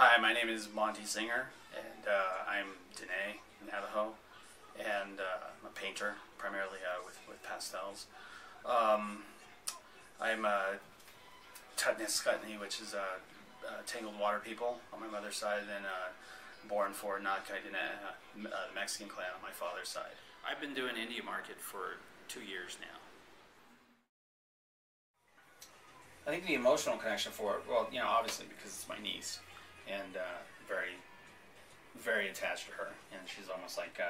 Hi, my name is Monty Singer, and I'm Diné, Navajo, and I'm a painter, primarily with pastels. I'm Tutniskutni, which is Tangled Water people on my mother's side, and born for Natkai Diné, the Mexican clan on my father's side. I've been doing India market for 2 years now. I think the emotional connection for it, well, obviously because it's my niece, and very, very attached to her, and she's almost like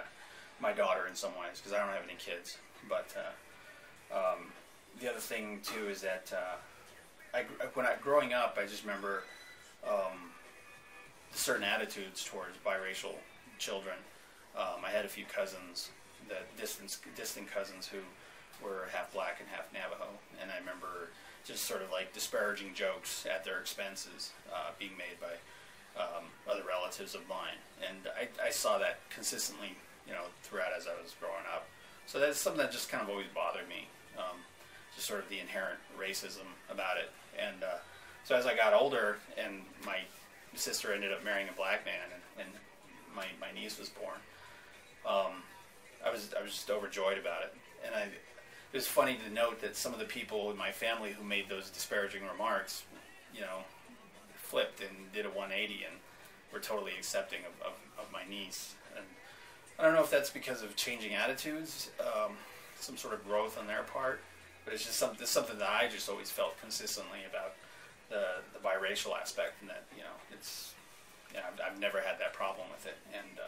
my daughter in some ways, because I don't have any kids. But the other thing too is that growing up, I just remember certain attitudes towards biracial children. I had a few cousins, distant cousins, who were half black and half Navajo, and I remember just sort of like disparaging jokes at their expenses being made by other relatives of mine, and I saw that consistently, throughout as I was growing up. So that's something that just kind of always bothered me, just sort of the inherent racism about it. And so as I got older, and my sister ended up marrying a black man, and my niece was born, I was just overjoyed about it. And it was funny to note that some of the people in my family who made those disparaging remarks, flipped and did a 180 and were totally accepting of my niece. And I don't know if that's because of changing attitudes, some sort of growth on their part, but it's just something that I just always felt consistently about the biracial aspect, and that I've never had that problem with it, and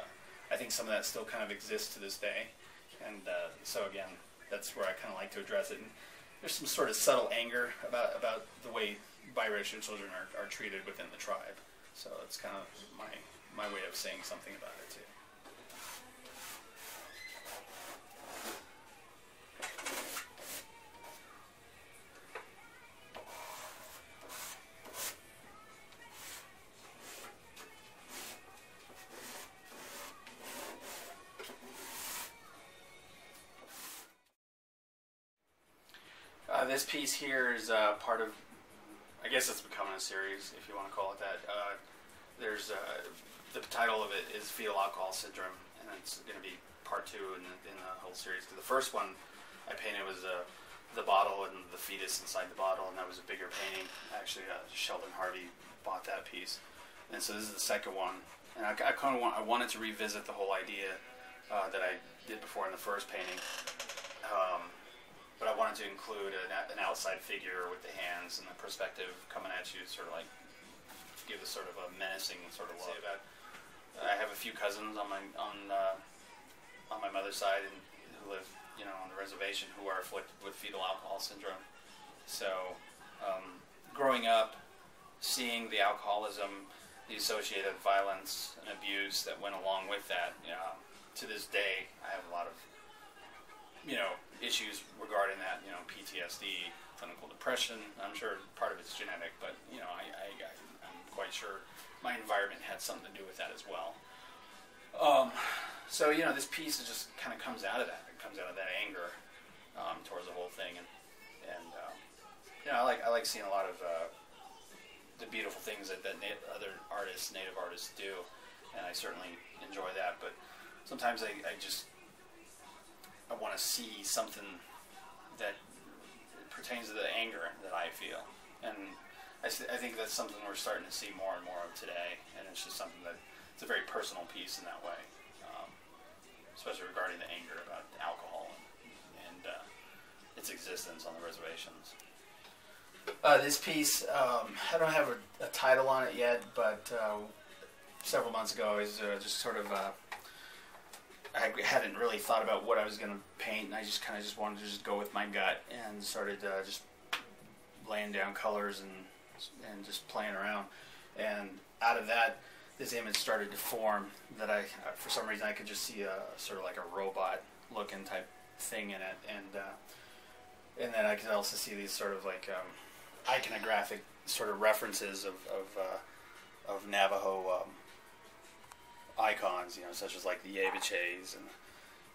I think some of that still kind of exists to this day. And so again, that's where I kind of like to address it. And there's some sort of subtle anger about the way biracial children are treated within the tribe. So it's kind of my way of saying something about it too. This piece here is part of, I guess it's becoming a series, if you want to call it that. There's the title of it is Fetal Alcohol Syndrome, and it's going to be part 2 in the whole series. Because the first one I painted was the bottle and the fetus inside the bottle, and that was a bigger painting. Actually, Sheldon Harvey bought that piece, and so this is the second one. And I kind of wanted to revisit the whole idea that I did before in the first painting. But I wanted to include an outside figure with the hands and the perspective coming at you, sort of like give a sort of a menacing sort of look. I have a few cousins on my mother's side who live, on the reservation, who are afflicted with fetal alcohol syndrome. So, growing up, seeing the alcoholism, the associated violence and abuse that went along with that, to this day, I have a lot of issues regarding that, PTSD, clinical depression. I'm sure part of it's genetic, but, I'm quite sure my environment had something to do with that as well. So, this piece just kind of comes out of that. It comes out of that anger towards the whole thing. And I like seeing a lot of the beautiful things that other artists, native artists do, and I certainly enjoy that. But sometimes I want to see something that pertains to the anger that I feel, and I think that's something we're starting to see more and more of today, and it's just something that it's a very personal piece in that way, especially regarding the anger about alcohol and its existence on the reservations. This piece, I don't have a title on it yet, but several months ago I was just sort of I hadn't really thought about what I was going to paint, and I just kind of wanted to just go with my gut, and started just laying down colors and just playing around. And out of that, this image started to form that for some reason, I could just see a sort of like a robot-looking type thing in it, and then I could also see these sort of like iconographic sort of references of Navajo icons, such as like the yebiches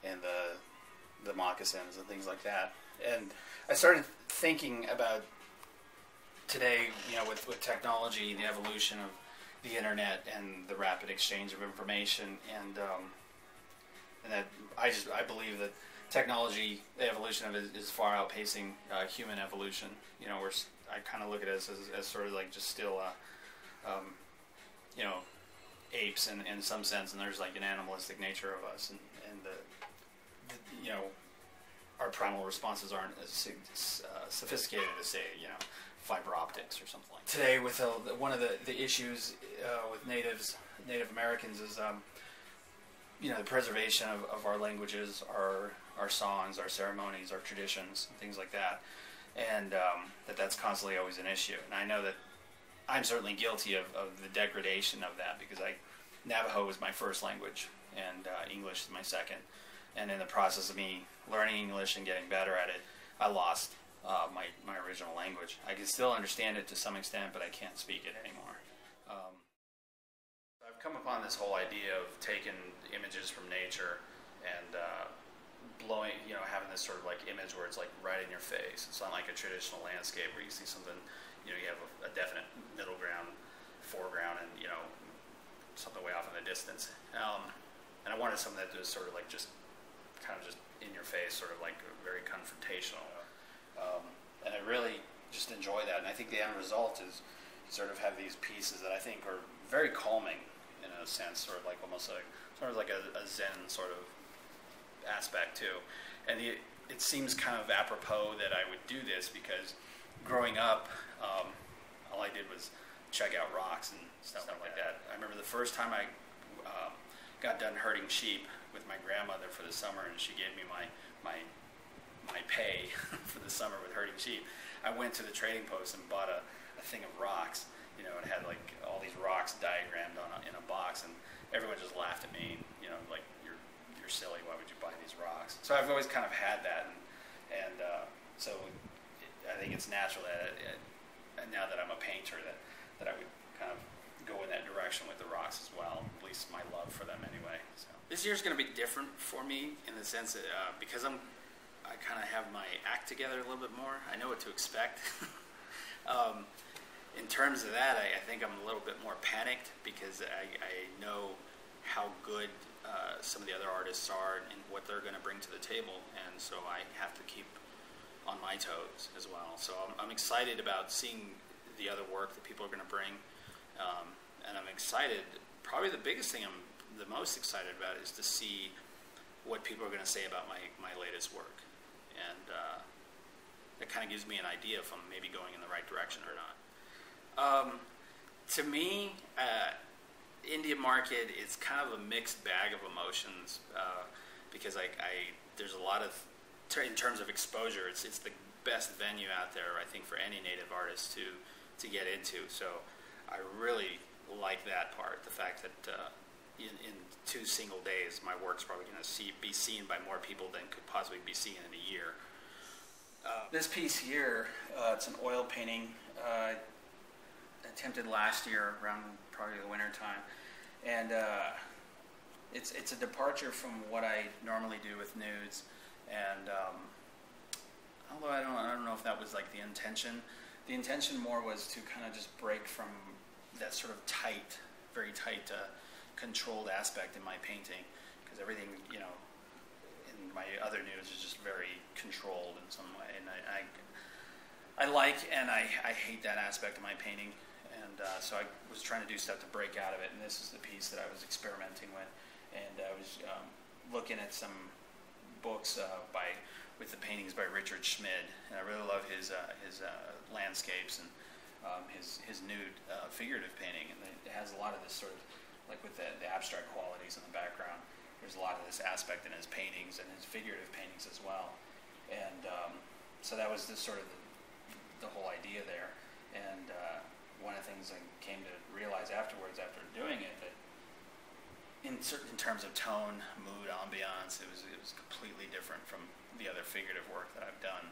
and the moccasins and things like that. And I started thinking about today, with technology, the evolution of the internet and the rapid exchange of information, and that I believe that technology, the evolution of it, is far outpacing human evolution. You know, I kind of look at it as sort of like just still, you know, apes in some sense, and there's like an animalistic nature of us, and you know, our primal responses aren't as sophisticated as, say, you know, fiber optics or something like that. Today, with one of the issues with Native Americans is, you know, the preservation of our languages, our songs, our ceremonies, our traditions, and things like that, and that's constantly always an issue. And I know that I'm certainly guilty of the degradation of that, because Navajo was my first language, and English is my second. And in the process of me learning English and getting better at it, I lost my original language. I can still understand it to some extent, but I can't speak it anymore. I've come upon this whole idea of taking images from nature and blowing, you know, having this sort of like image where it's like right in your face. It's not like a traditional landscape where you see something, you know, you have a definite middle ground, foreground, and, you know, something way off in the distance. And I wanted something that was sort of like just kind of just in your face, sort of like very confrontational. And I really just enjoy that. And I think the end result is you sort of have these pieces that I think are very calming in a sense, sort of like almost like sort of like a Zen sort of aspect too. And it seems kind of apropos that I would do this because growing up, all I did was check out rocks and stuff like that. I remember the first time I got done herding sheep with my grandmother for the summer, and she gave me my pay for the summer with herding sheep. I went to the trading post and bought a thing of rocks, you know, and it had like all these rocks diagrammed in a box, and everyone just laughed at me, you know, like you're silly. Why would you buy these rocks? So I've always kind of had that, and so I think it's natural that now that I'm a painter that I would kind of go in that direction with the rocks as well. At least my love for them anyway. So. This year's going to be different for me in the sense that because I kind of have my act together a little bit more. I know what to expect. In terms of that, I think I'm a little bit more panicked because I know how good some of the other artists are and what they're going to bring to the table, and so I have to keep on my toes as well. So I'm excited about seeing the other work that people are going to bring, and I'm excited. Probably the biggest thing I'm the most excited about is to see what people are going to say about my latest work, and that kind of gives me an idea if I'm maybe going in the right direction or not. To me, Indian market is kind of a mixed bag of emotions because there's a lot of, in terms of exposure, it's the best venue out there, I think, for any native artist to get into. So I really like that part, the fact that in 2 single days, my work's probably going to be seen by more people than could possibly be seen in a year. This piece here, it's an oil painting attempted last year around probably the winter time, and it's a departure from what I normally do with nudes, and although I don't know if that was like the intention. The intention more was to kind of just break from that sort of tight, very tight, controlled aspect in my painting, because everything, you know, in my other nudes is just very controlled in some way, and I like and I hate that aspect of my painting, and so I was trying to do stuff to break out of it, and this is the piece that I was experimenting with, and I was looking at some books with the paintings by Richard Schmid, and I really love his landscapes and his nude figurative painting, and it has a lot of this sort of, like with the abstract qualities in the background, there's a lot of this aspect in his paintings and his figurative paintings as well, and so that was this sort of the whole idea there, and one of the things I came to realize afterwards, after doing it, that in terms of tone, mood, ambiance, it was completely different from the other figurative work that I've done.